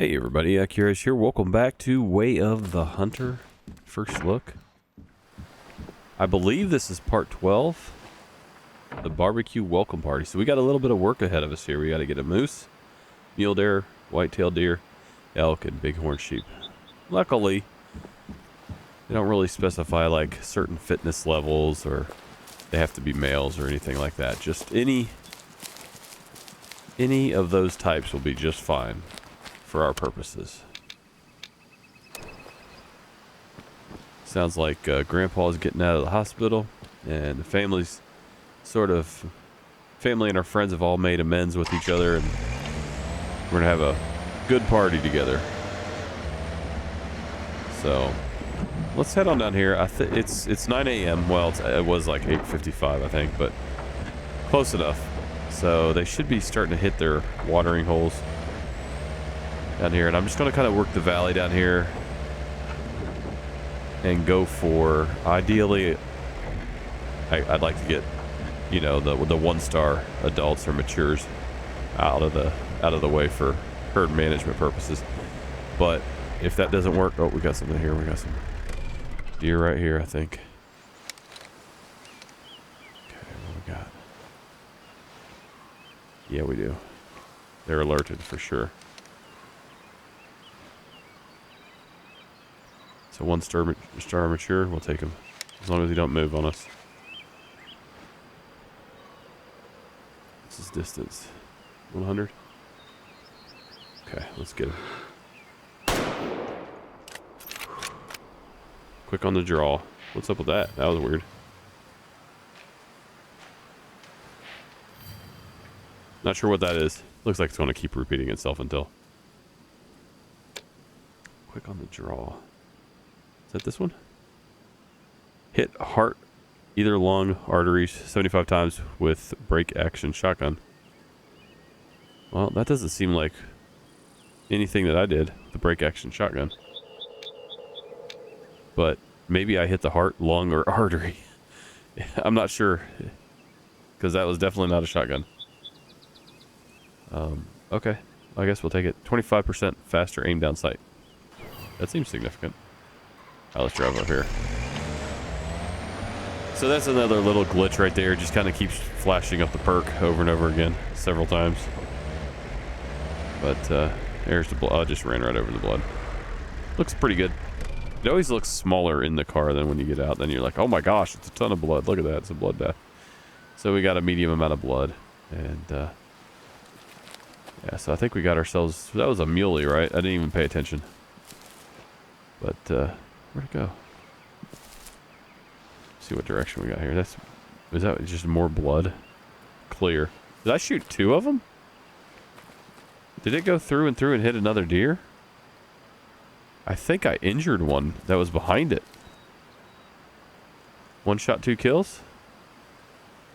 Hey everybody, Curious here. Welcome back to Way of the Hunter. First look. I believe this is part 12. The barbecue welcome party. So we got a little bit of work ahead of us here. We got to get a moose, mule deer, whitetail deer, elk, and bighorn sheep. Luckily, they don't really specify like certain fitness levels or they have to be males or anything like that. Just any of those types will be just fine for our purposes. Sounds like Grandpa's getting out of the hospital, and the family and our friends have all made amends with each other, and we're gonna have a good party together. So let's head on down here. It's 9 a.m. Well, it was like 8:55, I think, but close enough. So they should be starting to hit their watering holes down here, and I'm just going to kind of work the valley down here and go for, ideally, I'd like to get, you know, the 1-star adults or matures out of the way for herd management purposes. But if that doesn't work, oh, we got something here. We got some deer right here, I think. Okay, what we got? Yeah, we do. They're alerted for sure. So 1-star mature, we'll take him. As long as he don't move on us. What's his distance? 100? Okay, let's get him. Quick on the draw. What's up with that? That was weird. Not sure what that is. Looks like it's going to keep repeating itself until. Quick on the draw. Is that this one? Hit heart, either lung, arteries 75 times with break action shotgun. Well, that doesn't seem like anything that I did with the break action shotgun. But maybe I hit the heart, lung, or artery. I'm not sure, because that was definitely not a shotgun. Okay, I guess we'll take it. 25% faster aim down sight. That seems significant. Alright, let's drive over here. So that's another little glitch right there. Just kind of keeps flashing up the perk over and over again, several times. But there's the blood. I just ran right over the blood. Looks pretty good. It always looks smaller in the car than when you get out. Then you're like, oh my gosh, it's a ton of blood. Look at that, it's a bloodbath. So we got a medium amount of blood, and yeah. So I think we got ourselves. That was a muley, right? I didn't even pay attention. But where'd it go? See what direction we got here. Is that just more blood? Clear. Did I shoot 2 of them? Did it go through and hit another deer? I think I injured one that was behind it. 1 shot, 2 kills.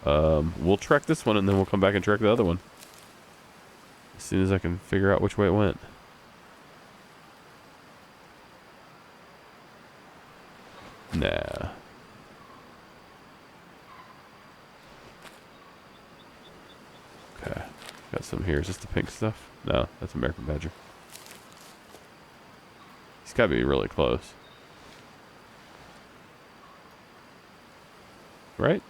We'll track this one and then we'll come back and track the other one as soon as I can figure out which way it went. Nah. Okay. Got some here. Is this the pink stuff? No, that's American Badger. He's got to be really close. Right?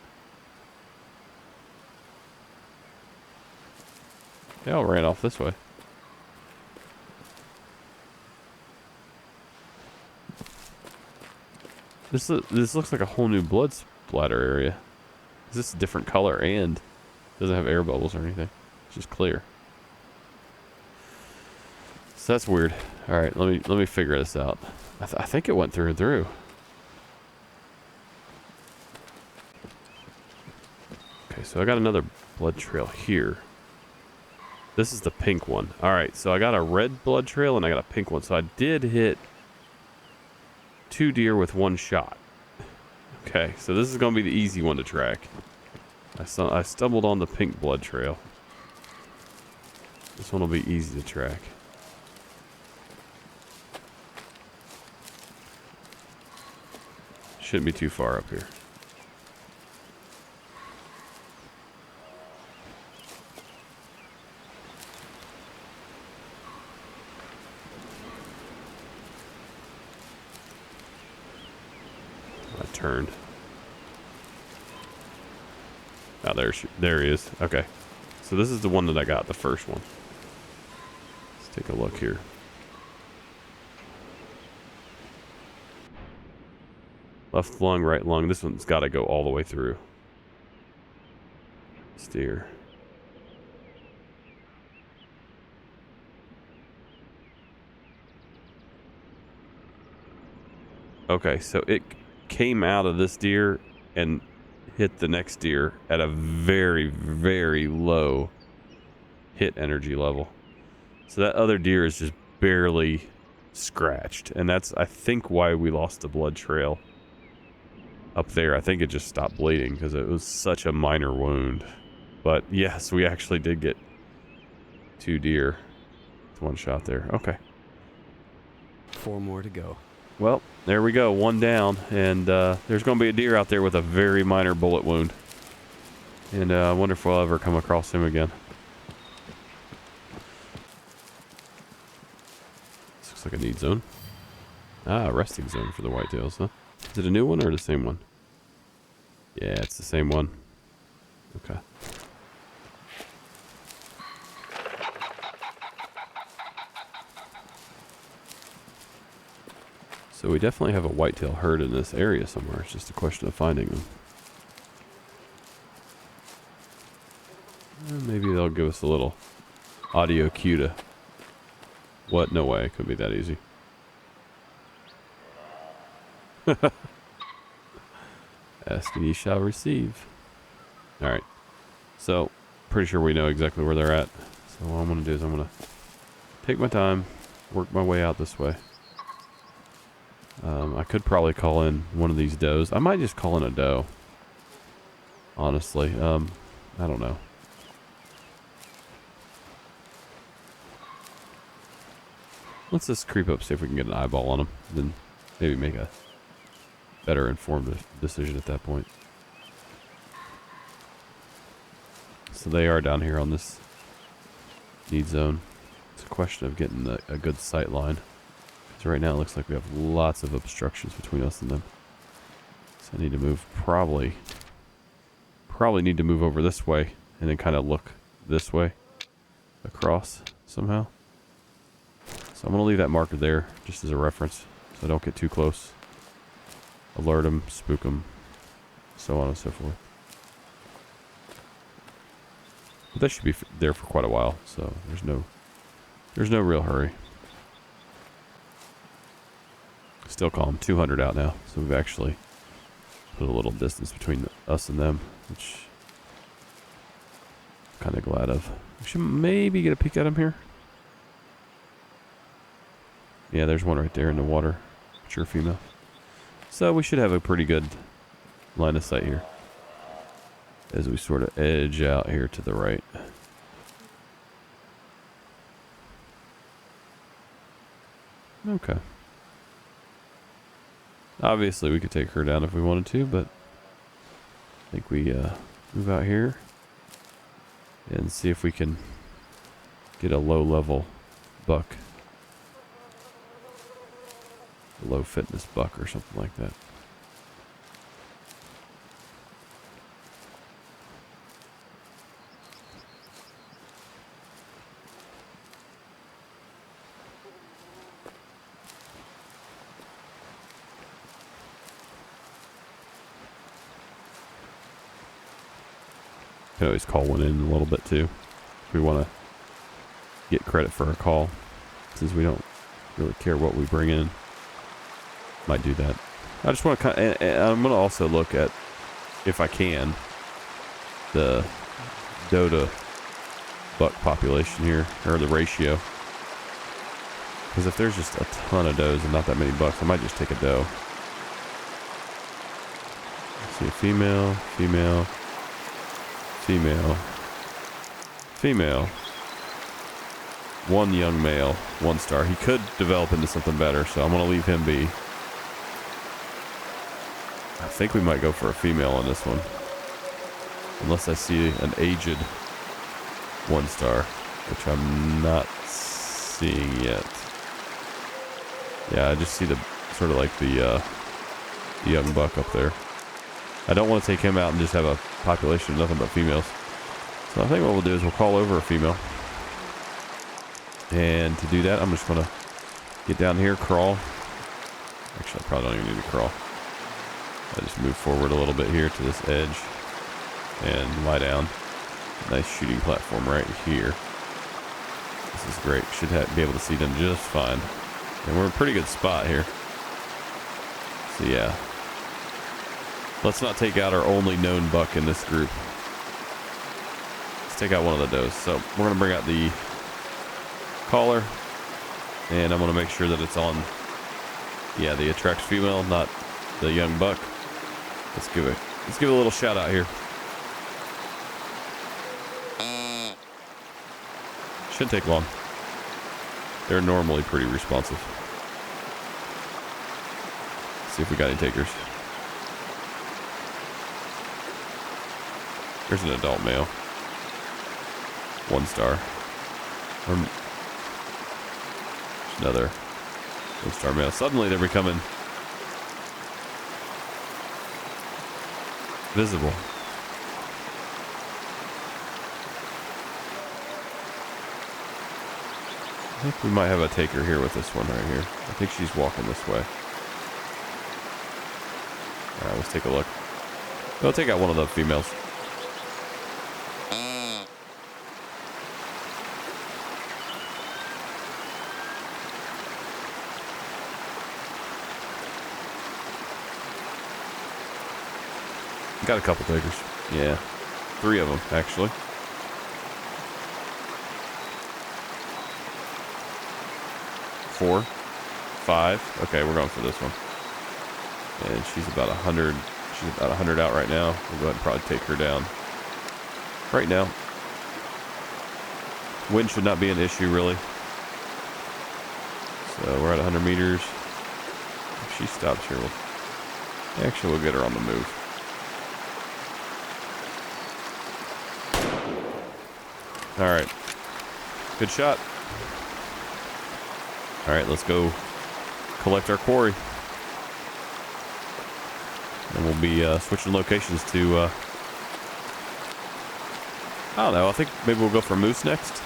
They all ran off this way. This looks like a whole new blood splatter area. Is this a different color and doesn't have air bubbles or anything? It's just clear. So that's weird. All right, let me figure this out. I think it went through and through. Okay, so I got another blood trail here. This is the pink one. All right, so I got a red blood trail and I got a pink one. So I did hit 2 deer with 1 shot. Okay, so this is going to be the easy one to track. I stumbled on the pink blood trail. This one will be easy to track. Shouldn't be too far up here. turned. Oh, there he is. Okay. So this is the one that I got, the first one. Let's take a look here. Left lung, right lung. This one's got to go all the way through. Steer. Okay, so it came out of this deer and hit the next deer at a very, very low hit energy level. So that other deer is just barely scratched. And that's, I think, why we lost the blood trail up there. I think it just stopped bleeding because it was such a minor wound. But yes, we actually did get 2 deer with 1 shot there. Okay. 4 more to go. Well, there we go. 1 down. And there's going to be a deer out there with a very minor bullet wound. And I wonder if we'll ever come across him again. This looks like a need zone. Ah, resting zone for the whitetails, huh? Is it a new one or the same one? Yeah, it's the same one. Okay. So we definitely have a whitetail herd in this area somewhere. It's just a question of finding them. And maybe they'll give us a little audio cue to... What? No way. It couldn't be that easy. Ask and ye shall receive. Alright. So, pretty sure we know exactly where they're at. So what I'm going to do is I'm going to take my time, work my way out this way. I could probably call in one of these does. I might just call in a doe. Honestly. I don't know. Let's just creep up, see if we can get an eyeball on them. Then maybe make a better informed decision at that point. So they are down here on this need zone. It's a question of getting a good sight line. Because right now it looks like we have lots of obstructions between us and them. So I need to move, probably need to move over this way and then kind of look this way across somehow. So I'm going to leave that marker there just as a reference so I don't get too close. Alert them, spook them, so on and so forth. But they should be there for quite a while, so there's no real hurry. Still call them 200 out now, so we've actually put a little distance between us and them, which I'm kind of glad of. We should maybe get a peek at him here. Yeah, there's one right there in the water. Mature female. So we should have a pretty good line of sight here as we sort of edge out here to the right. Okay. Obviously we could take her down if we wanted to, but I think we move out here and see if we can get a low level buck. Low fitness buck or something like that. Can always call one in a little bit too if we want to get credit for a call, since we don't really care what we bring in. Might do that. I just want to kind of, and I'm going to also look at, if I can, the doe to buck population here, or the ratio. Because if there's just a ton of does and not that many bucks, I might just take a doe. Let's see, female, female, female, female. 1 young male, 1 star. He could develop into something better, so I'm going to leave him be. I think we might go for a female on this one. Unless I see an aged 1 star, which I'm not seeing yet. Yeah, I just see the sort of like the the young buck up there. I don't want to take him out and just have a population of nothing but females. So I think what we'll do is we'll call over a female. And to do that, I'm just going to get down here, crawl. Actually, I probably don't even need to crawl. I just move forward a little bit here to this edge and lie down. Nice shooting platform right here. This is great. Should be able to see them just fine. And we're in a pretty good spot here. So yeah. Let's not take out our only known buck in this group. Let's take out one of the does. So we're going to bring out the collar. And I'm going to make sure that it's on, yeah, the attracts female, not the young buck. Let's give it a little shout out here. Shouldn't take long. They're normally pretty responsive. See if we got any takers. There's an adult male. 1 star. There's another 1-star male. Suddenly they're becoming visible. I think we might have a taker here with this one right here. I think she's walking this way. Alright, let's take a look. We'll take out one of the females. Got a couple takers. Yeah. 3 of them, actually. 4, 5. Okay, we're going for this one. And she's about 100. She's about 100 out right now. We'll go ahead and probably take her down. Right now. Wind should not be an issue, really. So we're at 100 meters. If she stops here, we'll get her on the move. All right. Good shot. All right, let's go collect our quarry. And we'll be switching locations to, I don't know, I think maybe we'll go for moose next,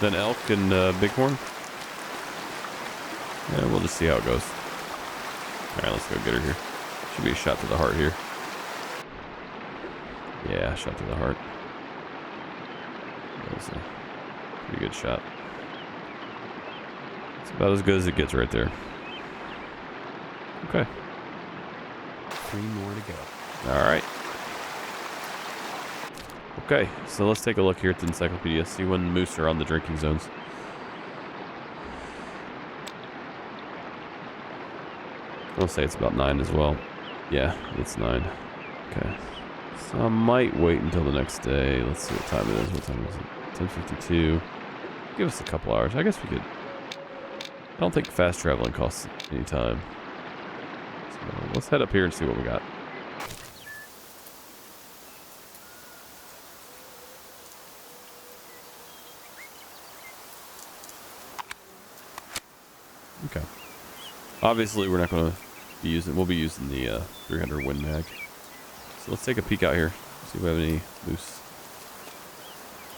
then elk and bighorn. Yeah, we'll just see how it goes. All right, let's go get her here. Should be a shot to the heart here. Yeah, shot to the heart. That was a pretty good shot. It's about as good as it gets right there. Okay. 3 more to go. All right. Okay, so let's take a look here at the encyclopedia, see when moose are on the drinking zones. I'll say it's about 9 as well. Yeah, it's 9. Okay. So I might wait until the next day. Let's see what time it is. What time is it? 10:52. Give us a couple hours. I guess we could. I don't think fast traveling costs any time. So let's head up here and see what we got. Okay. Obviously, we're not going to be using. We'll be using the 300 Win Mag. So let's take a peek out here. See if we have any moose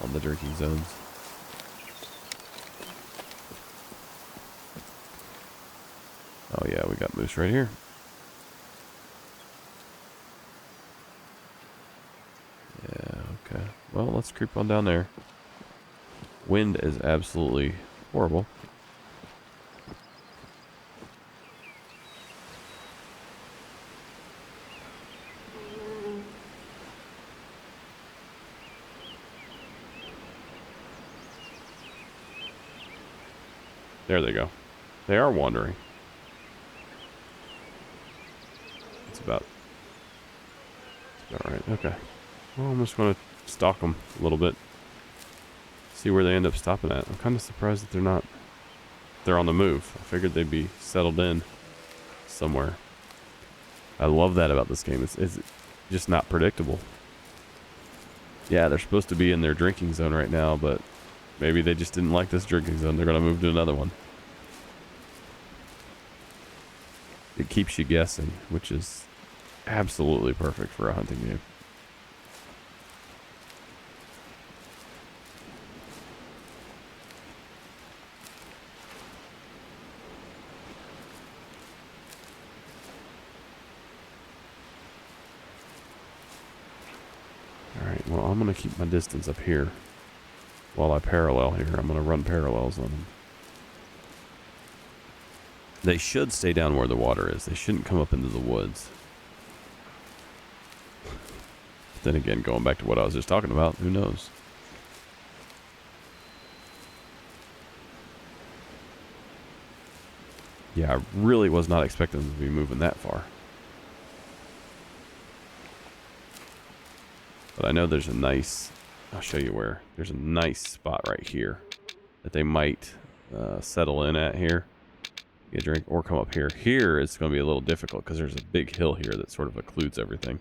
on the drinking zones. Oh yeah, we got moose right here. Yeah, okay. Well, let's creep on down there. Wind is absolutely horrible. There they go. They are wandering. It's about right. Okay. Well, I'm just going to stalk them a little bit. See where they end up stopping at. I'm kind of surprised that they're on the move. I figured they'd be settled in somewhere. I love that about this game. It's just not predictable. Yeah, they're supposed to be in their drinking zone right now, but maybe they just didn't like this drinking zone. They're going to move to another one. It keeps you guessing, which is Absolutely perfect for a hunting game. Alright, well, I'm going to keep my distance up here while I parallel here. I'm going to run parallels on them. They should stay down where the water is. They shouldn't come up into the woods. Then again, going back to what I was just talking about, who knows? Yeah, I really was not expecting them to be moving that far. But I know there's a nice, I'll show you where. There's a nice spot right here that they might settle in at here. Get a drink or come up here. Here it's going to be a little difficult because there's a big hill here that sort of occludes everything.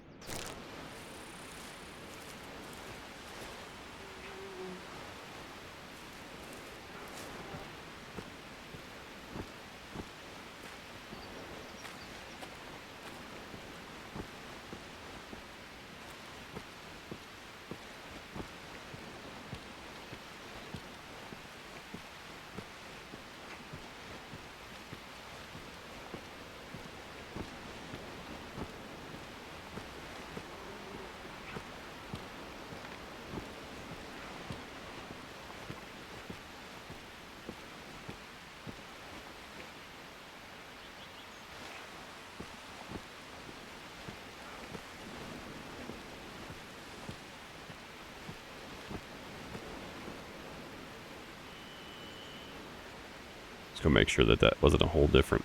Just gonna make sure that that wasn't a whole different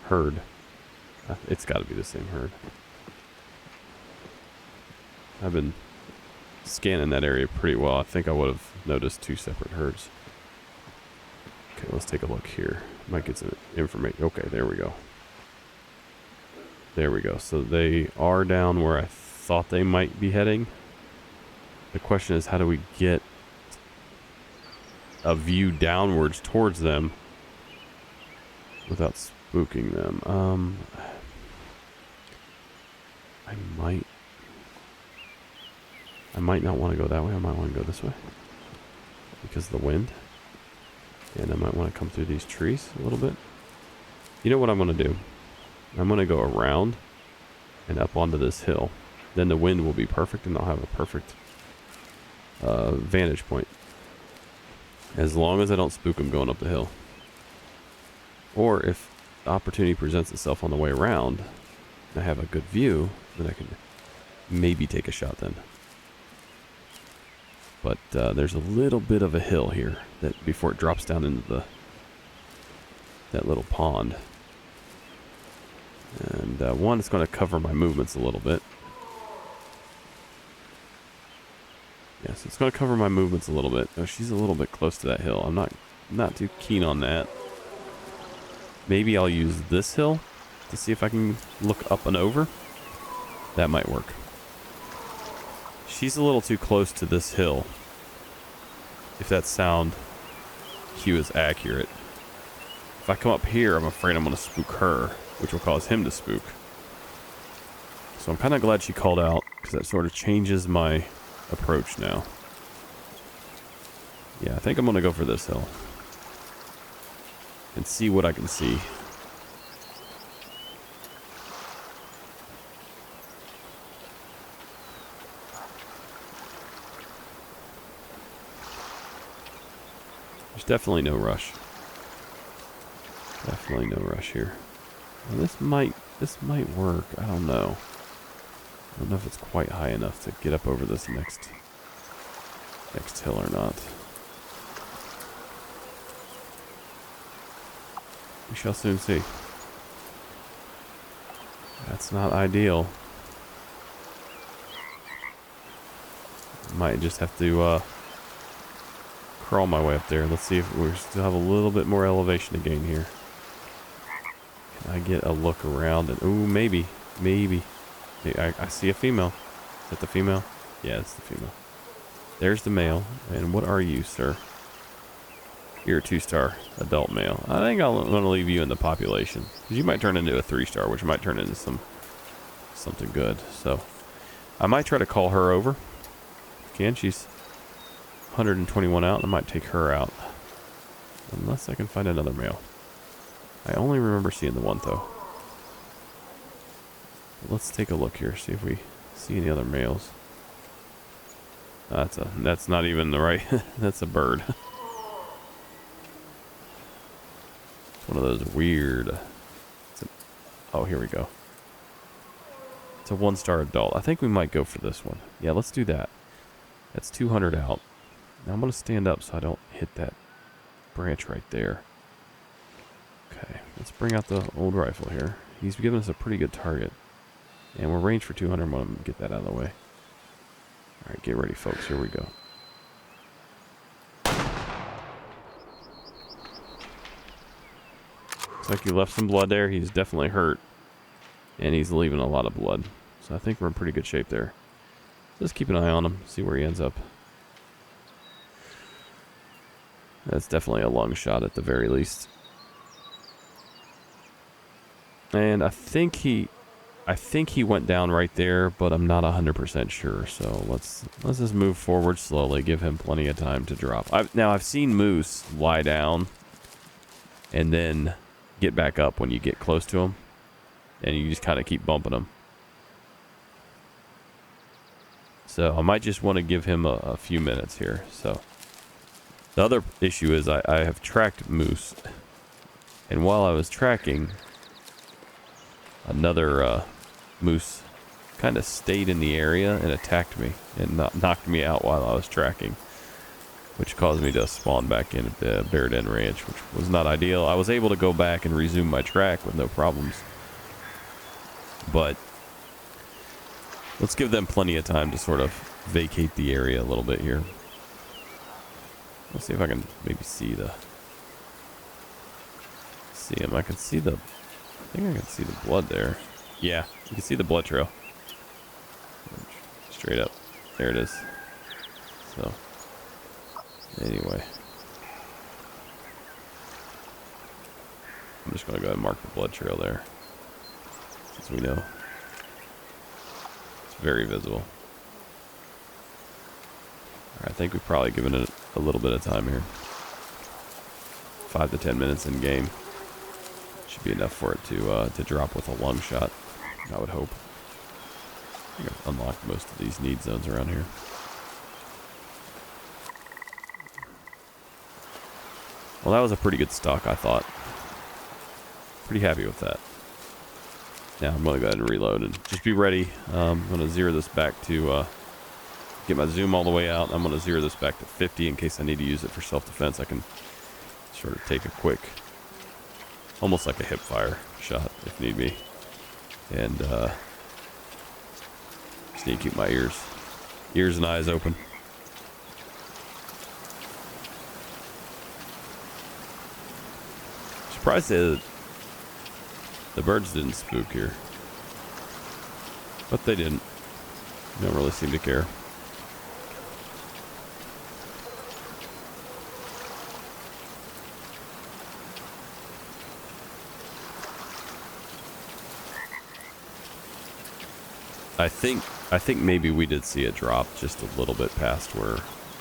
herd. It's got to be the same herd. I've been scanning that area pretty well. I think I would have noticed two separate herds. Okay, let's take a look here. Might get some information. Okay, there we go. There we go. So they are down where I thought they might be heading. The question is, how do we get a view downwards towards them without spooking them? I might not want to go that way. I might want to go this way because of the wind. And I might want to come through these trees a little bit. You know what I'm going to do? I'm going to go around and up onto this hill. Then the wind will be perfect and I'll have a perfect vantage point. As long as I don't spook them going up the hill. Or if the opportunity presents itself on the way around and I have a good view, then I can maybe take a shot then. But there's a little bit of a hill here that before it drops down into that little pond. And one, it's going to cover my movements a little bit. Yes, it's going to cover my movements a little bit. Oh, she's a little bit close to that hill. I'm not too keen on that. Maybe I'll use this hill to see if I can look up and over. That might work. She's a little too close to this hill. If that sound cue is accurate. If I come up here, I'm afraid I'm going to spook her, which will cause him to spook. So I'm kind of glad she called out, because that sort of changes my approach now. Yeah, I think I'm going to go for this hill. And see what I can see. There's definitely no rush. Definitely no rush here. And this might work. I don't know. I don't know if it's quite high enough to get up over this next hill or not. We shall soon see. That's not ideal. Might just have to crawl my way up there. Let's see if we still have a little bit more elevation to gain here. Can I get a look around? And ooh, maybe. I see a female. Is that the female? Yeah, it's the female. There's the male. And what are you, sir? You're a 2-star adult male. I think I'm going to leave you in the population. Because you might turn into a 3-star, which might turn into something good. So, I might try to call her over. Can she's 121 out. I might take her out. Unless I can find another male. I only remember seeing the one, though. Let's take a look here. See if we see any other males. That's not even the right... that's a bird. One of those weird... oh, here we go. It's a 1-star adult. I think we might go for this one. Yeah, let's do that. That's 200 out. Now I'm going to stand up so I don't hit that branch right there. Okay, let's bring out the old rifle here. He's giving us a pretty good target. And we're ranged for 200. I'm going to get that out of the way. Alright, get ready, folks. Here we go. Looks like he left some blood there. He's definitely hurt. And he's leaving a lot of blood. So I think we're in pretty good shape there. Just keep an eye on him. See where he ends up. That's definitely a long shot at the very least. And I think he went down right there, but I'm not 100% sure. So let's just move forward slowly. Give him plenty of time to drop. I've seen moose lie down and then get back up when you get close to them, and you just kind of keep bumping them. So I might just want to give him a few minutes here. So the other issue is I have tracked moose, and while I was tracking, another moose kind of stayed in the area and attacked me and knocked me out while I was tracking, which caused me to spawn back in at the Bear Den Ranch, which was not ideal. I was able to go back and resume my track with no problems. But let's give them plenty of time to sort of vacate the area a little bit here. Let's see if I can maybe see him. I can see I think I can see the blood there. Yeah, you can see the blood trail. Straight up. There it is. So, anyway. I'm just going to go ahead and mark the blood trail there. Since we know. It's very visible. Alright, I think we've probably given it a little bit of time here. 5 to 10 minutes in game. Should be enough for it to drop with a lung shot, I would hope. I think I've unlocked most of these need zones around here. Well, that was a pretty good stock, I thought. Pretty happy with that. Now I'm going to go ahead and reload and just be ready. I'm going to zero this back to get my zoom all the way out. I'm going to zero this back to 50 in case I need to use it for self-defense. I can sort of take a quick, almost like a hip fire shot if need be. And just need to keep my ears and eyes open. Surprised that the birds didn't spook here. But they didn't. They don't really seem to care. I think maybe we did see it drop just a little bit past where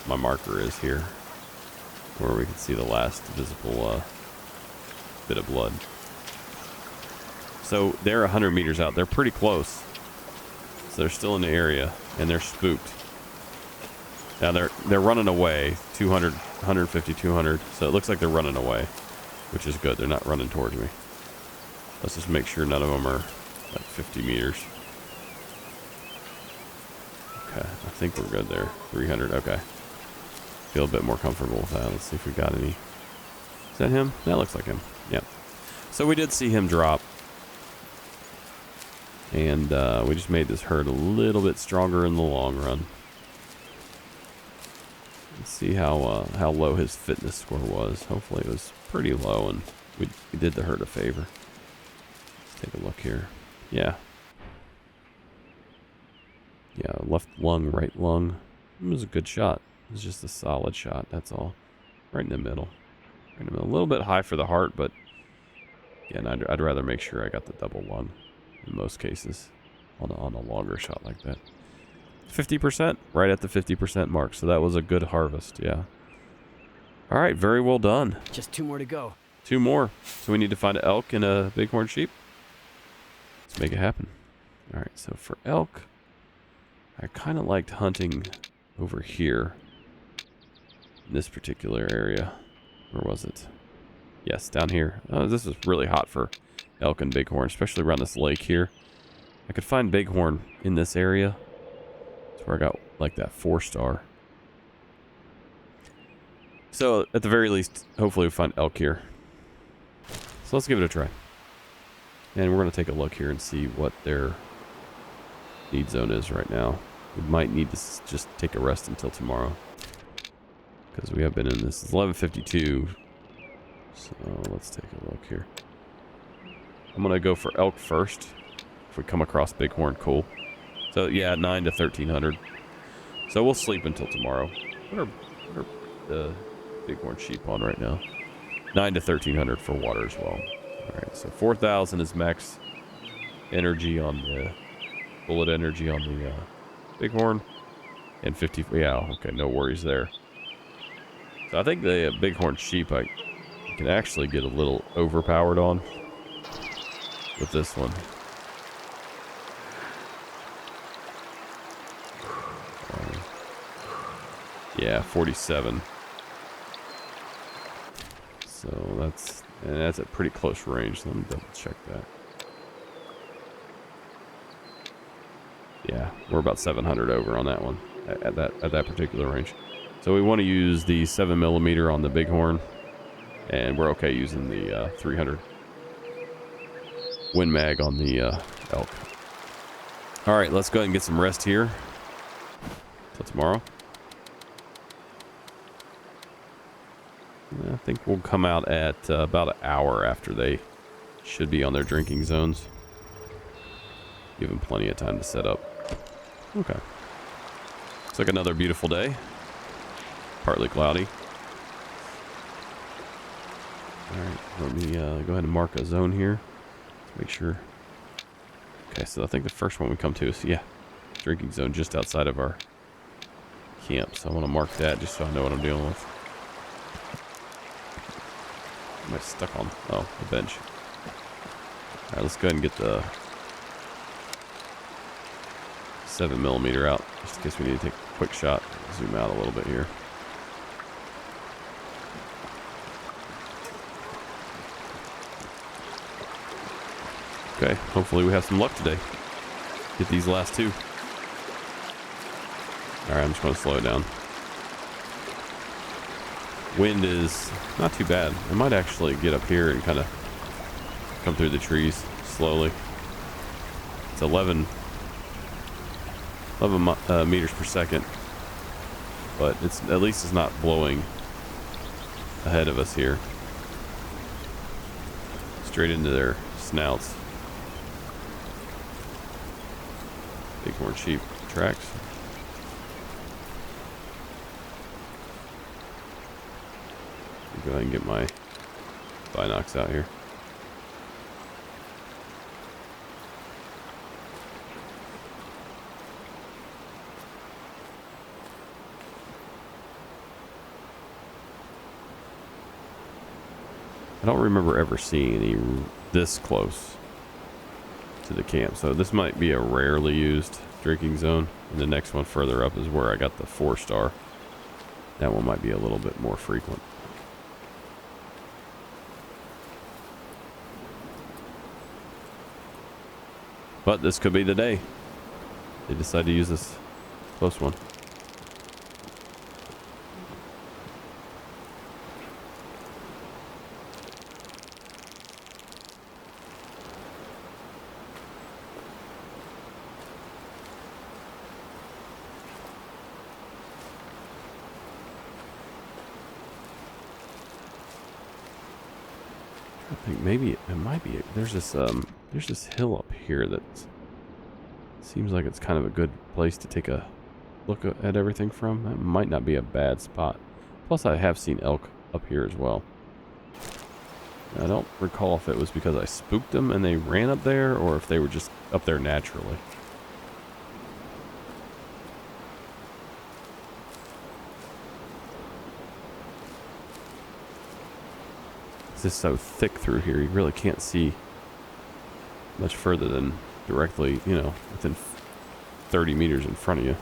my marker is here, where we can see the last visible bit of blood. So they're 100 meters out. They're pretty close. So they're still in the area, and they're spooked. Now they're running away, 200, 150, 200. So it looks like they're running away, which is good. They're not running towards me. Let's just make sure none of them are like 50 meters. Okay, I think we're good there. 300, okay. Feel a bit more comfortable with that. Let's see if we got any. Is that him? That looks like him. Yep. So we did see him drop. And we just made this herd a little bit stronger in the long run. Let's see how low his fitness score was. Hopefully it was pretty low, and we did the herd a favor. Let's take a look here. Yeah. Yeah, left lung, right lung. It was a good shot. It was just a solid shot, that's all. Right in the middle. Right in the middle. A little bit high for the heart, but again, I'd rather make sure I got the double lung in most cases on a longer shot like that. 50%, right at the 50% mark. So that was a good harvest, yeah. All right, very well done. Just 2 more to go. 2 more. So we need to find an elk and a bighorn sheep. Let's make it happen. All right, so for elk, I kind of liked hunting over here in this particular area. Where was it? Yes, down here. Oh, this is really hot for elk and bighorn, especially around this lake here. I could find bighorn in this area. That's where I got like that 4-star. So at the very least, hopefully we find elk here. So let's give it a try. And we're going to take a look here and see what their need zone is right now. We might need to just take a rest until tomorrow, because we have been in this. It's 11:52. So let's take a look here. I'm going to go for elk first. If we come across bighorn, cool. So yeah, 9 to 1300. So we'll sleep until tomorrow. What are the bighorn sheep on right now? 9 to 1300 for water as well. All right, so 4000 is max energy on the bullet energy on the bighorn, and 50. Yeah, okay, no worries there. So I think the bighorn sheep I can actually get a little overpowered on with this one. Yeah, 47. So that's a pretty close range. Let me double check that. Yeah, we're about 700 over on that one at that particular range. So we want to use the 7mm on the bighorn, and we're okay using the 300 Win Mag on the elk. All right, let's go ahead and get some rest here till tomorrow. I think we'll come out at about an hour after they should be on their drinking zones. Give them plenty of time to set up. Okay. Looks like another beautiful day. Partly cloudy. Alright, let me go ahead and mark a zone here. Let's make sure. Okay, so I think the first one we come to is, yeah, drinking zone just outside of our camp. So I want to mark that just so I know what I'm dealing with. Am I stuck on? Oh, the bench. Alright, let's go ahead and get the 7mm out, just in case we need to take a quick shot. Zoom out a little bit here. Okay, hopefully we have some luck today. Get these last 2. Alright, I'm just going to slow it down. Wind is not too bad. I might actually get up here and kind of come through the trees slowly. It's 11 meters per second, but at least it's not blowing ahead of us here, straight into their snouts. Bighorn sheep tracks. Go ahead and get my binocs out here. I don't remember ever seeing any this close to the camp, so this might be a rarely used drinking zone. And the next one further up is where I got the 4-star. That one might be a little bit more frequent. But this could be the day they decide to use this close one. I think maybe it might be. There's this hill up here that seems like it's kind of a good place to take a look at everything from. That might not be a bad spot. Plus, I have seen elk up here as well. I don't recall if it was because I spooked them and they ran up there, or if they were just up there naturally. It's just so thick through here, you really can't see much further than directly, you know, within 30 meters in front of you.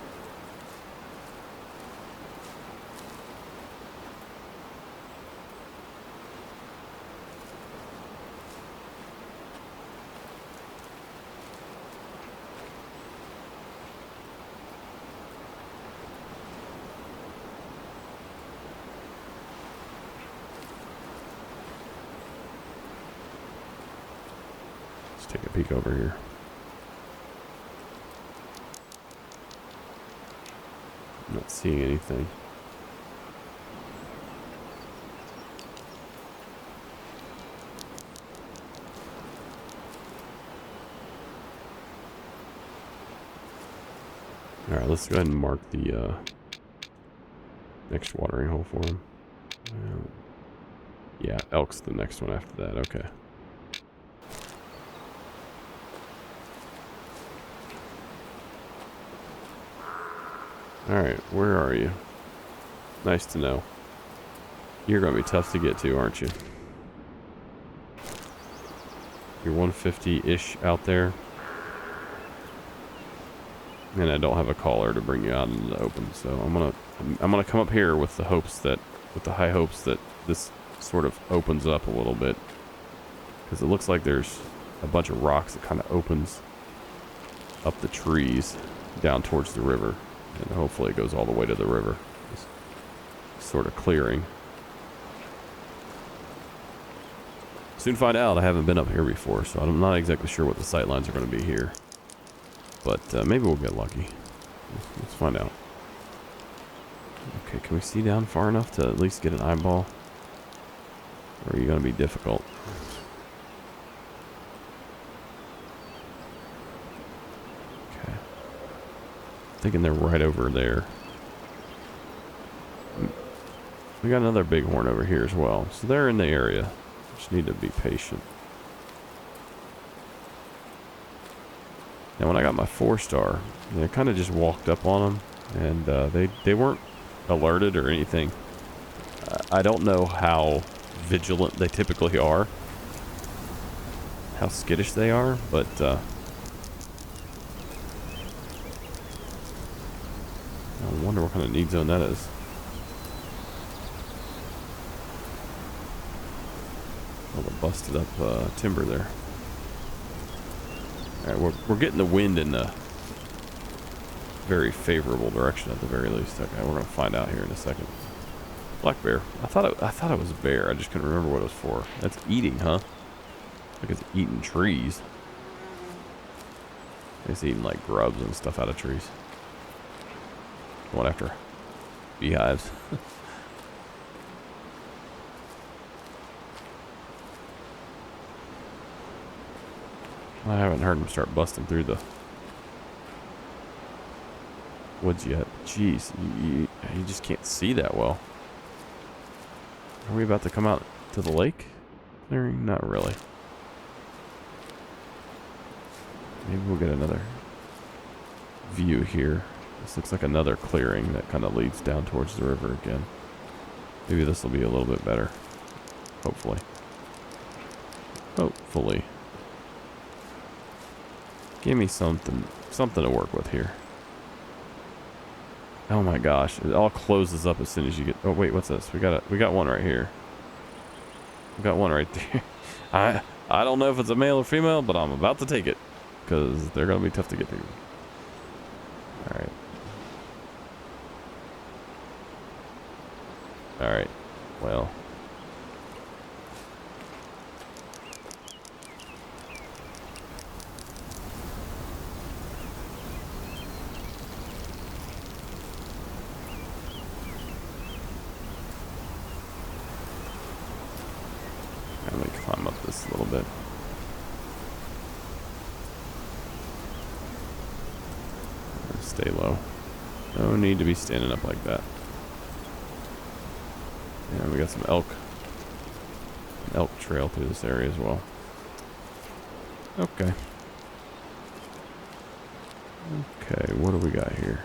Take a peek over here. I'm not seeing anything. Alright, let's go ahead and mark the next watering hole for him. Yeah, elk's the next one after that. Okay. Alright, where are you? Nice to know. You're going to be tough to get to, aren't you? You're 150-ish out there. And I don't have a caller to bring you out into the open, so I'm gonna come up here with the high hopes that this sort of opens up a little bit. Because it looks like there's a bunch of rocks that kind of opens up the trees down towards the river. And hopefully it goes all the way to the river. This sort of clearing. Soon find out. I haven't been up here before, so I'm not exactly sure what the sight lines are going to be here. But maybe we'll get lucky. Let's find out. Okay, can we see down far enough to at least get an eyeball? Or are you going to be difficult? Thinking they're right over there. We got another bighorn over here as well. So they're in the area. Just need to be patient. Now when I got my 4-star, I kind of just walked up on them. And they weren't alerted or anything. I don't know how vigilant they typically are. How skittish they are. But I wonder what kind of need zone that is. All the busted up timber there. Alright, we're getting the wind in a very favorable direction at the very least. Okay, we're gonna find out here in a second. Black bear. I thought it was a bear. I just couldn't remember what it was for. That's eating, huh? Like it's eating trees. It's eating like grubs and stuff out of trees. Going after beehives. I haven't heard him start busting through the woods yet. Jeez, you just can't see that well. Are we about to come out to the lake? Clearing? Not really. Maybe we'll get another view here. This looks like another clearing that kind of leads down towards the river again. Maybe this will be a little bit better. Hopefully. Hopefully. Give me something to work with here. Oh my gosh, it all closes up as soon as you get... Oh wait, what's this? We got one right here. We got one right there. I don't know if it's a male or female, but I'm about to take it. Because they're going to be tough to get to. Alright. Alright. Well. Let me climb up this a little bit. Stay low. No need to be standing up like that. Yeah, we got some elk elk trail through this area as well. Okay. Okay, what do we got here?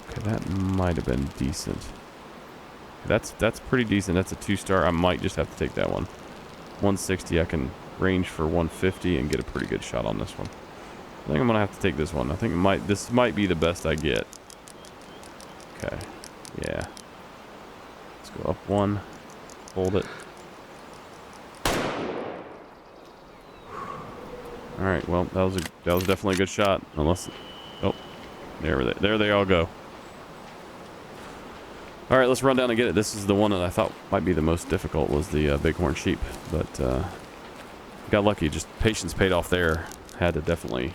Okay, that might have been decent. That's pretty decent. That's a 2-star. I might just have to take that one. 160, I can range for 150 and get a pretty good shot on this one. I think I'm gonna have to take this one. I think this might be the best I get. Okay, yeah. Let's go up one, hold it. All right, well that was definitely a good shot. Unless, oh, there they all go. All right, let's run down and get it. This is the one that I thought might be the most difficult, was the bighorn sheep, but got lucky. Just patience paid off there. Had to definitely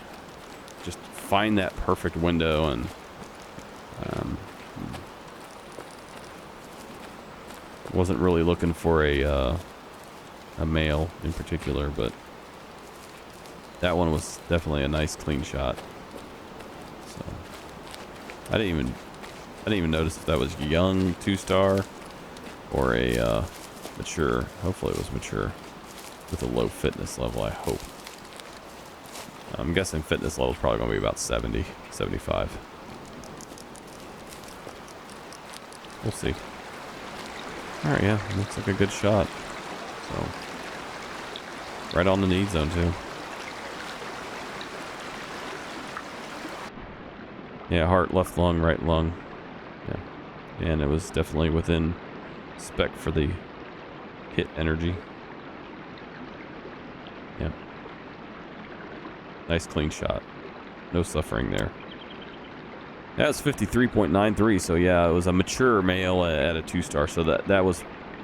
just find that perfect window, and wasn't really looking for a male in particular, but that one was definitely a nice clean shot. So I didn't even notice if that was young 2-star or a mature. Hopefully it was mature with a low fitness level, I hope. I'm guessing fitness level is probably going to be about 70, 75. We'll see. Alright, yeah, looks like a good shot. So, right on the need zone too. Yeah, heart, left lung, right lung. Yeah, and it was definitely within spec for the hit energy. Yeah. Nice clean shot. No suffering there. That's 53.93, so yeah, it was a mature male at a 2-star, so that was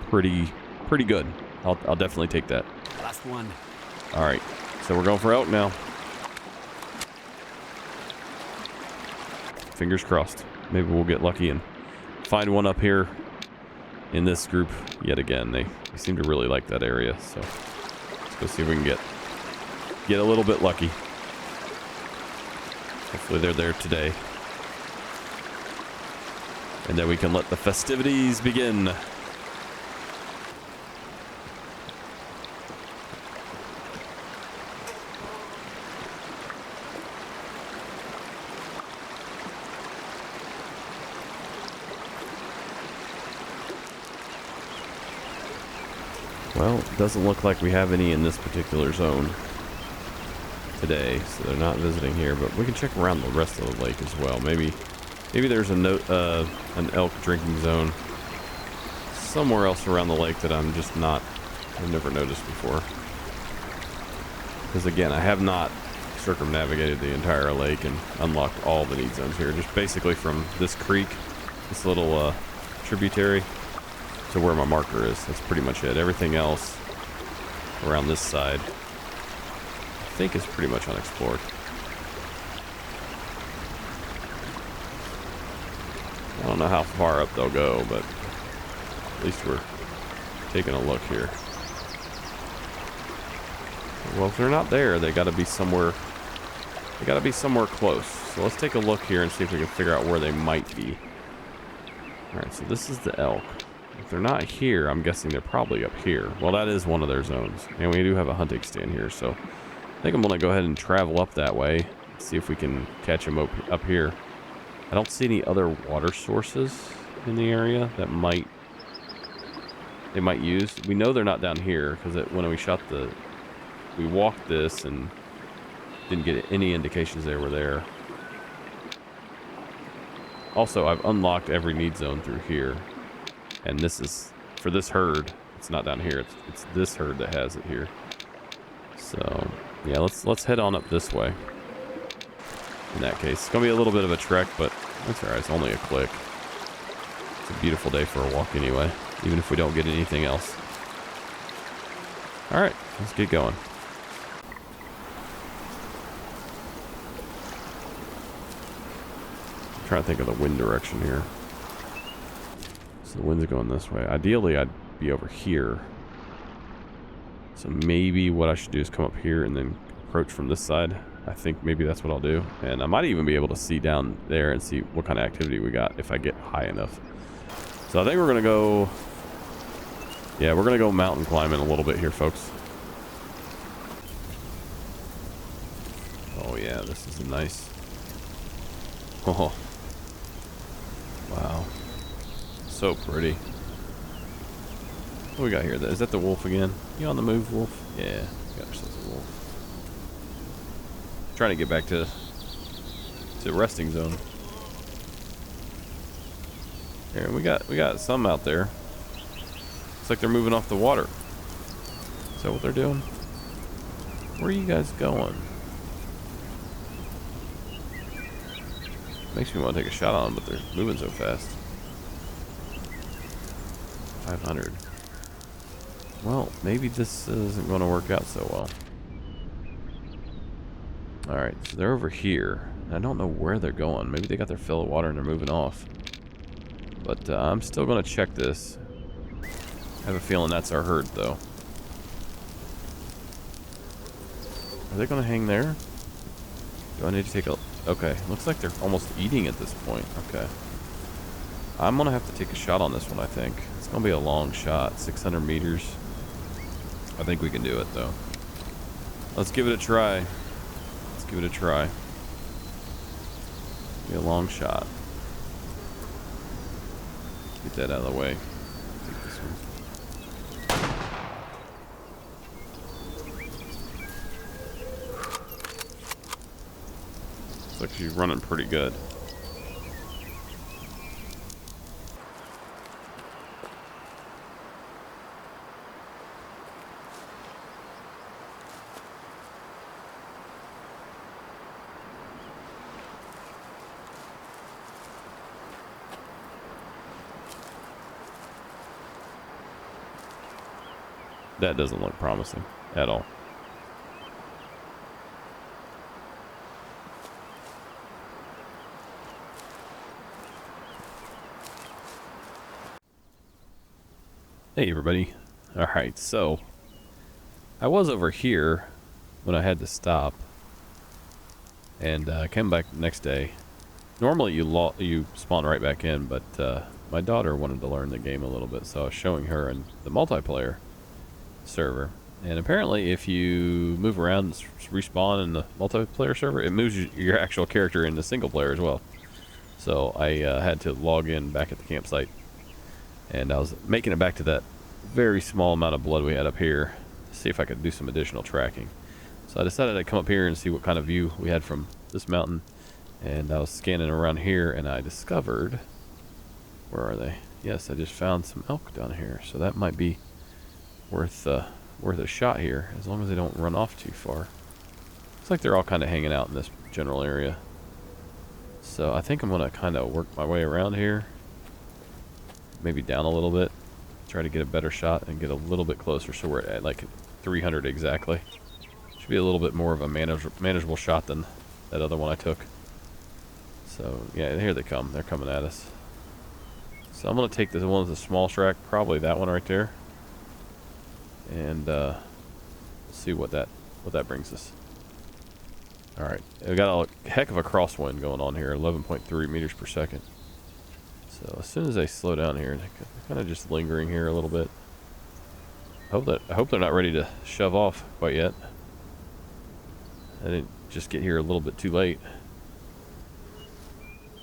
pretty good. I'll definitely take that. Last one. All right, so we're going for elk now. Fingers crossed. Maybe we'll get lucky and find one up here in this group yet again. They seem to really like that area, so let's go see if we can get a little bit lucky. Hopefully they're there today. And then we can let the festivities begin. Well, it doesn't look like we have any in this particular zone today, so they're not visiting here, but we can check around the rest of the lake as well. Maybe there's an elk drinking zone somewhere else around the lake that I've never noticed before. Because again, I have not circumnavigated the entire lake and unlocked all the need zones here. Just basically from this creek, this little tributary, to where my marker is. That's pretty much it. Everything else around this side, I think, is pretty much unexplored. I don't know how far up they'll go, but at least we're taking a look here. Well, if they're not there, they got to be somewhere. They got to be somewhere close. So let's take a look here and see if we can figure out where they might be. All right, so this is the elk. If they're not here, I'm guessing they're probably up here. Well, that is one of their zones, and we do have a hunting stand here, so I think I'm gonna go ahead and travel up that way, see if we can catch them up here. I don't see any other water sources in the area that they might use. We know they're not down here because when we walked this and didn't get any indications they were there. Also, I've unlocked every need zone through here, and this is for this herd. It's not down here. It's this herd that has it here. So yeah, let's head on up this way. In that case, it's gonna be a little bit of a trek, but that's all right. It's only a click. It's a beautiful day for a walk anyway, even if we don't get anything else. All right, let's get going. I'm trying to think of the wind direction here. So the wind's going this way. Ideally, I'd be over here. So maybe what I should do is come up here and then approach from this side. I think maybe that's what I'll do. And I might even be able to see down there and see what kind of activity we got if I get high enough. So I think we're going to go... Yeah, we're going to go mountain climbing a little bit here, folks. Oh, yeah, this is a nice... Oh. Wow. So pretty. What do we got here? Is that the wolf again? You on the move, wolf? Yeah, got ourselves a wolf. Trying to get back to resting zone. Here, we got some out there. Looks like they're moving off the water. Is that what they're doing? Where are you guys going? Makes me want to take a shot on them, but they're moving so fast. 500. Well, maybe this isn't going to work out so well. Alright, so they're over here. I don't know where they're going. Maybe they got their fill of water and they're moving off. But I'm still going to check this. I have a feeling that's our herd, though. Are they going to hang there? Do I need to take a... Okay, looks like they're almost eating at this point. Okay. I'm going to have to take a shot on this one, I think. It's going to be a long shot. 600 meters. I think we can do it, though. Let's give it a try. Let's give it a try. Be a long shot. Get that out of the way. Take this one. Looks like she's running pretty good. That doesn't look promising at all. Hey everybody. Alright, so I was over here when I had to stop, and I came back the next day. Normally you spawn right back in, but my daughter wanted to learn the game a little bit, so I was showing her in the multiplayer server. And apparently if you move around and respawn in the multiplayer server, it moves your actual character into single player as well. So I had to log in back at the campsite, and I was making it back to that very small amount of blood we had up here to see if I could do some additional tracking. So I decided I'd come up here and see what kind of view we had from this mountain, and I was scanning around here and I discovered, where are they? Yes, I just found some elk down here, so that might be worth a shot here, as long as they don't run off too far. Looks like they're all kind of hanging out in this general area. So I think I'm going to kind of work my way around here. Maybe down a little bit. Try to get a better shot and get a little bit closer, so we're at like 300 exactly. Should be a little bit more of a manageable shot than that other one I took. So yeah, here they come. They're coming at us. So I'm going to take this one with a small track, probably that one right there. And see what that brings us. All right, we got a heck of a crosswind going on here, 11.3 meters per second. So as soon as they slow down here, they're kind of just lingering here a little bit. I hope they're not ready to shove off quite yet. I didn't just get here a little bit too late,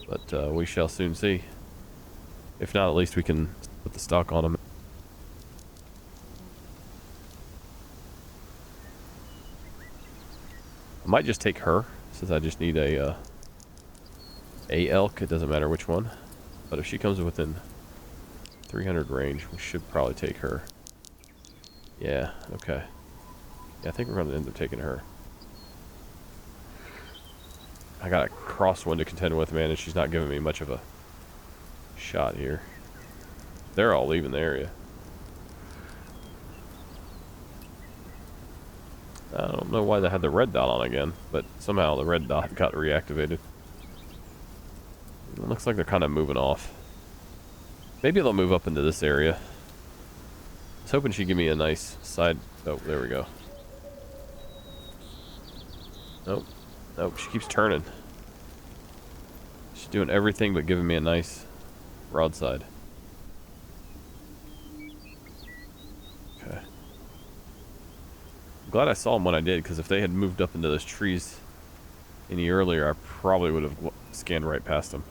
but we shall soon see. If not, at least we can put the stock on them. I might just take her, since I just need a elk. It doesn't matter which one. But if she comes within 300 range, we should probably take her. Yeah, okay. Yeah, I think we're going to end up taking her. I got a crosswind to contend with, man, and she's not giving me much of a shot here. They're all leaving the area. I don't know why they had the red dot on again, but somehow the red dot got reactivated. It looks like they're kind of moving off. Maybe they'll move up into this area. I was hoping she'd give me a nice side... Oh, there we go. Nope. Nope, she keeps turning. She's doing everything but giving me a nice broadside. glad I saw them when I did, because if they had moved up into those trees any earlier, I probably would have scanned right past them.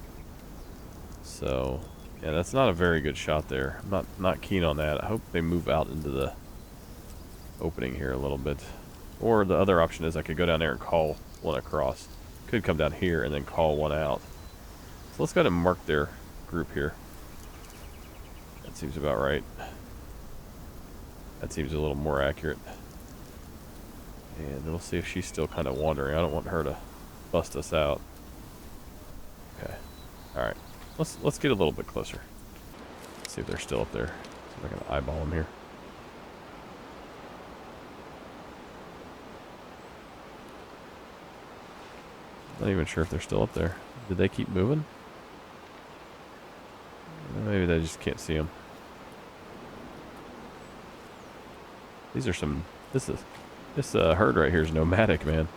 So, yeah, that's not a very good shot there. I'm not keen on that. I hope they move out into the opening here a little bit. Or the other option is I could go down there and call one across. Could come down here and then call one out. So let's go ahead and mark their group here. That seems about right. That seems a little more accurate. And we'll see if she's still kind of wandering. I don't want her to bust us out. Okay. Alright. Let's get a little bit closer. Let's see if they're still up there. See if I can eyeball them here. Not even sure if they're still up there. Did they keep moving? Maybe they just can't see them. These are some... This herd right here is nomadic, man.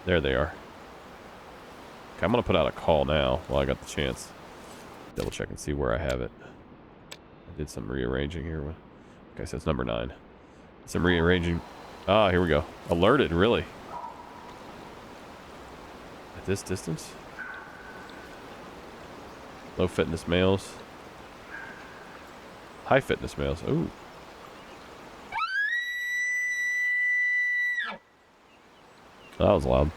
There they are. Okay, I'm gonna put out a call now while I got the chance. Double check and see where I have it. I did some rearranging here. Okay, so it's number 9. Some rearranging. Ah, here we go. Alerted, really? At this distance? Low fitness males. High fitness males. Ooh. That was loud.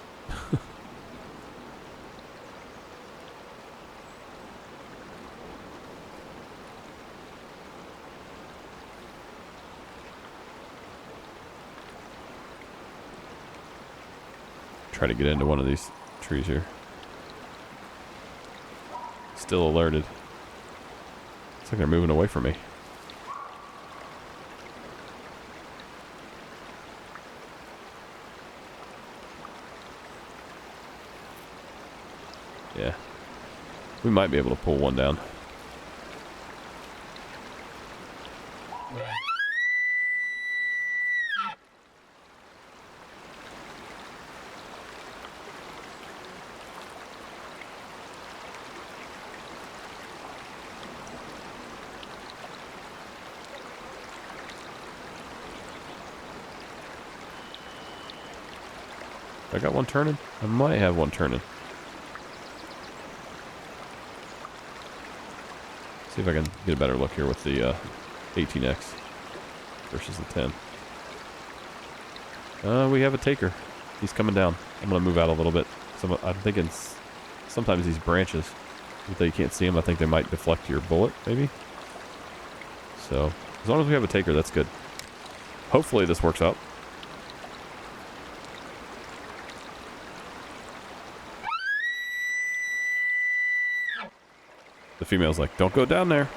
Try to get into one of these trees here. Still alerted. Looks like they're moving away from me. Yeah. We might be able to pull one down. I got one turning? I might have one turning. See if I can get a better look here with the 18X versus the 10. We have a taker. He's coming down. I'm going to move out a little bit. I'm thinking sometimes these branches, if you can't see them, I think they might deflect your bullet, maybe. So, as long as we have a taker, that's good. Hopefully this works out. The female's like, don't go down there.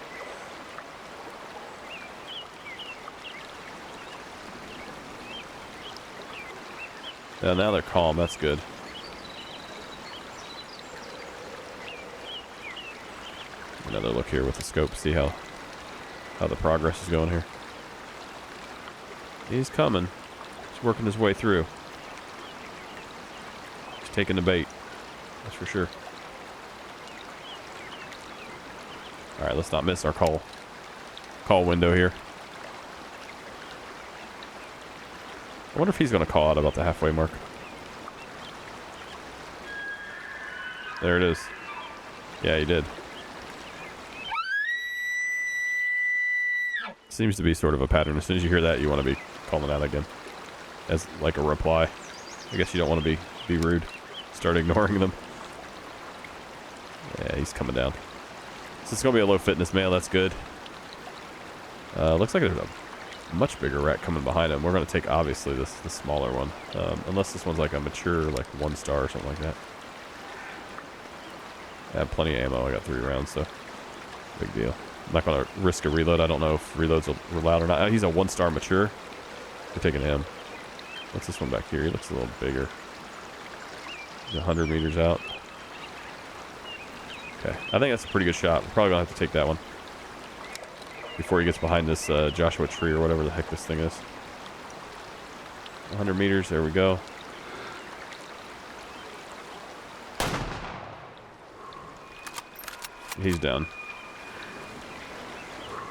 Yeah, now they're calm. That's good. Another look here with the scope. See how the progress is going here. He's coming. He's working his way through. He's taking the bait. That's for sure. Alright, let's not miss our call window here. I wonder if he's going to call out about the halfway mark. There it is. Yeah, he did. Seems to be sort of a pattern. As soon as you hear that, you want to be calling out again. As like a reply. I guess you don't want to be rude. Start ignoring them. Yeah, he's coming down. So it's going to be a low fitness male. That's good. Looks like there's a much bigger rat coming behind him. We're going to take, obviously, the smaller one. Unless this one's like a mature, like 1 star or something like that. I have plenty of ammo. I got 3 rounds, so big deal. I'm not going to risk a reload. I don't know if reloads are allowed or not. He's a 1 star mature. We're taking him. What's this one back here? He looks a little bigger. He's 100 meters out. Okay, I think that's a pretty good shot. We're probably going to have to take that one before he gets behind this Joshua tree or whatever the heck this thing is. 100 meters, there we go. He's down.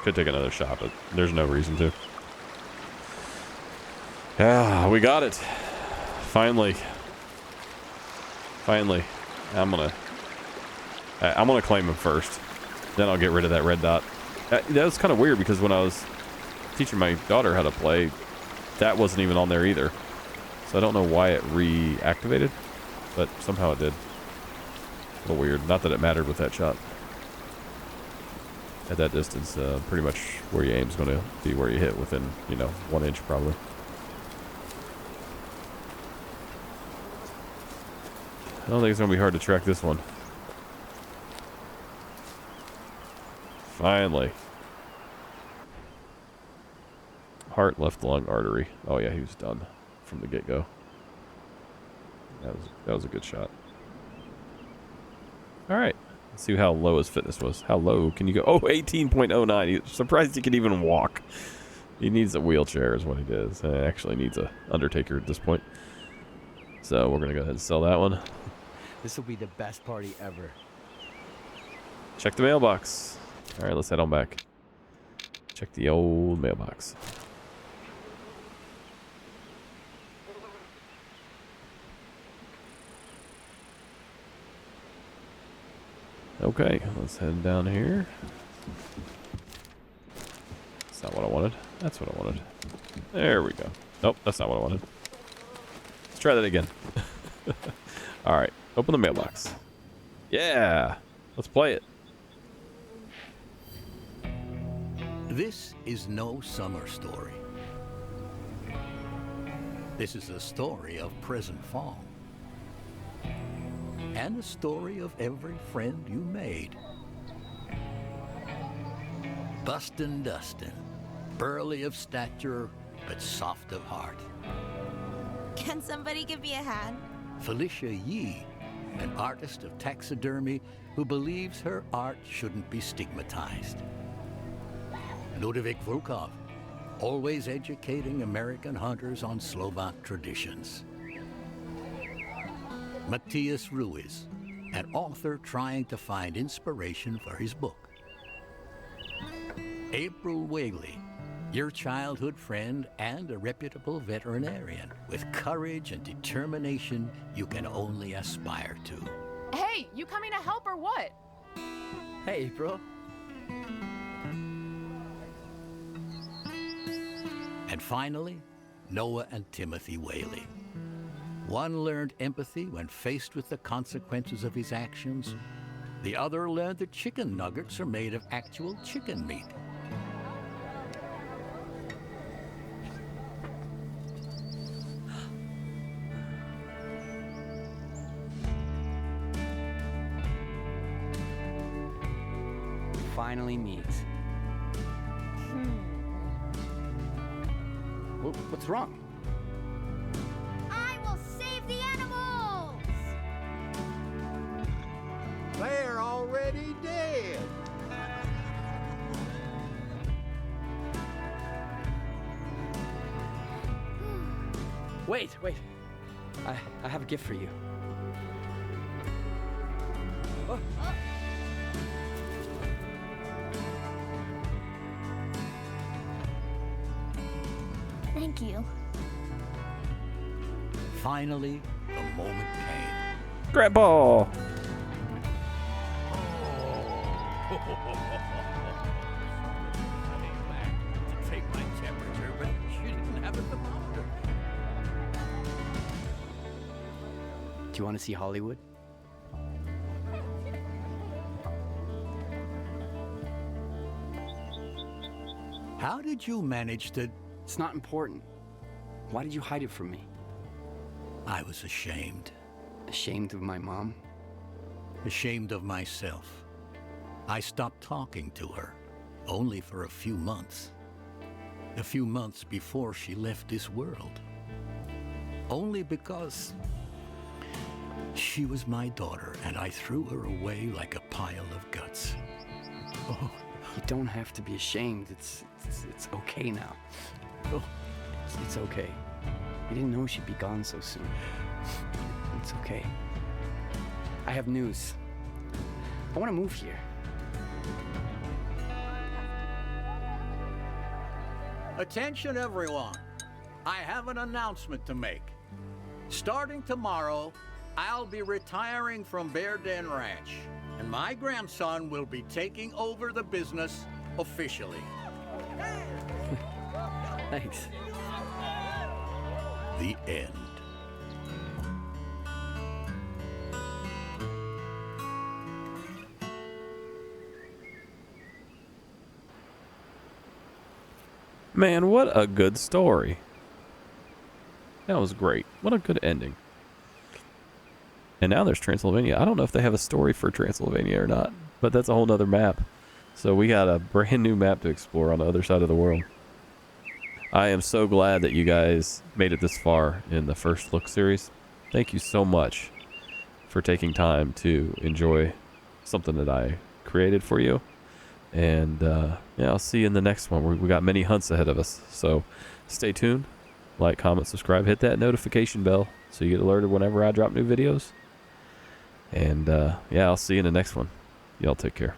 Could take another shot, but there's no reason to. Yeah, we got it. Finally. Finally. I'm gonna claim him first. Then I'll get rid of that red dot. That was kind of weird because when I was teaching my daughter how to play, that wasn't even on there either. So I don't know why it reactivated, but somehow it did. A little weird. Not that it mattered with that shot. At that distance, pretty much where you aim is going to be where you hit within, 1 inch probably. I don't think it's going to be hard to track this one. Finally. Heart, left lung, artery. Oh yeah, he was done from the get-go. That was a good shot. All right. Let's see how low his fitness was. How low can you go? Oh, 18.09. He's surprised he can even walk. He needs a wheelchair is what he does. He actually needs a undertaker at this point. So we're going to go ahead and sell that one. This will be the best party ever. Check the mailbox. All right, let's head on back. Check the old mailbox. Okay, let's head down here. That's not what I wanted. That's what I wanted. There we go. Nope, that's not what I wanted. Let's try that again. All right, open the mailbox. Yeah, let's play it. This is no summer story. This is a story of present fall. And a story of every friend you made. Bustin' Dustin, burly of stature, but soft of heart. Can somebody give me a hand? Felicia Yee, an artist of taxidermy who believes her art shouldn't be stigmatized. Ludovic Volkov, always educating American hunters on Slovak traditions. Matthias Ruiz, an author trying to find inspiration for his book. April Whaley, your childhood friend and a reputable veterinarian with courage and determination you can only aspire to. Hey, you coming to help or what? Hey, April. And finally, Noah and Timothy Whaley. One learned empathy when faced with the consequences of his actions. The other learned that chicken nuggets are made of actual chicken meat. Finally meet. What's wrong? I will save the animals! They're already dead. Wait. I have a gift for you. Oh. Thank you. Finally, the moment came. Grandpa! To take my temperature, but she didn't have a thermometer. Do you want to see Hollywood? How did you manage to... It's not important. Why did you hide it from me? I was ashamed. Ashamed of my mom? Ashamed of myself. I stopped talking to her, only for a few months. A few months before she left this world. Only because she was my daughter, and I threw her away like a pile of guts. Oh, You don't have to be ashamed. It's okay now. oh. It's okay. You didn't know she'd be gone so soon. It's okay. I have news. I want to move here. Attention everyone. I have an announcement to make. Starting tomorrow, I'll be retiring from Bear Den Ranch, and my grandson will be taking over the business officially. Thanks. The end. Man, what a good story. That was great. What a good ending. And now there's Transylvania. I don't know if they have a story for Transylvania or not, but that's a whole nother map. So we got a brand new map to explore on the other side of the world. I am so glad that you guys made it this far in the First Look series. Thank you so much for taking time to enjoy something that I created for you. And yeah, I'll see you in the next one. We got many hunts ahead of us. So stay tuned. Like, comment, subscribe, hit that notification bell so you get alerted whenever I drop new videos. And yeah, I'll see you in the next one. Y'all take care.